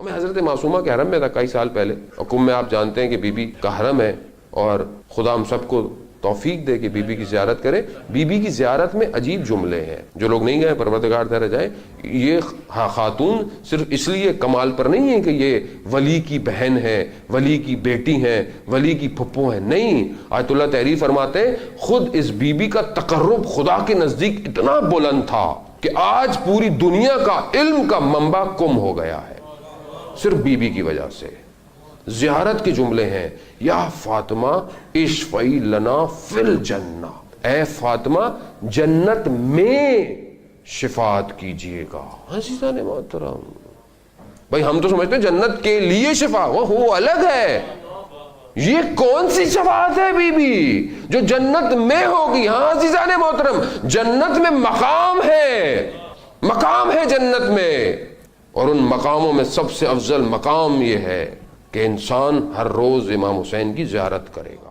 میں حضرت معصومہ کے حرم میں تھا کئی سال پہلے، اور کم میں آپ جانتے ہیں کہ بی بی کا حرم ہے، اور خدا ہم سب کو توفیق دے کہ بی بی کی زیارت کریں۔ بی بی کی زیارت میں عجیب جملے ہیں، جو لوگ نہیں گئے پروردگار طرح جائیں۔ یہ خاتون صرف اس لیے کمال پر نہیں ہے کہ یہ ولی کی بہن ہے، ولی کی بیٹی ہیں، ولی کی پھپھو ہیں، نہیں، آیت اللہ تحریر فرماتے ہیں خود اس بی بی کا تقرب خدا کے نزدیک اتنا بلند تھا کہ آج پوری دنیا کا علم کا منبع کم ہو گیا ہے صرف بی بی کی وجہ سے۔ زیارت کے جملے ہیں، یا فاطمہ اشفعی لنا فی الجنہ، اے فاطمہ جنت میں شفاعت کیجئے گا۔ عزیزان محترم، بھائی ہم تو سمجھتے ہیں جنت کے لیے شفاعت، وہ الگ ہے۔ یہ کون سی شفاعت ہے بی بی جو جنت میں ہوگی؟ ہاں عزیزان محترم، جنت میں مقام ہے، مقام ہے جنت میں، اور ان مقاموں میں سب سے افضل مقام یہ ہے کہ انسان ہر روز امام حسین کی زیارت کرے گا۔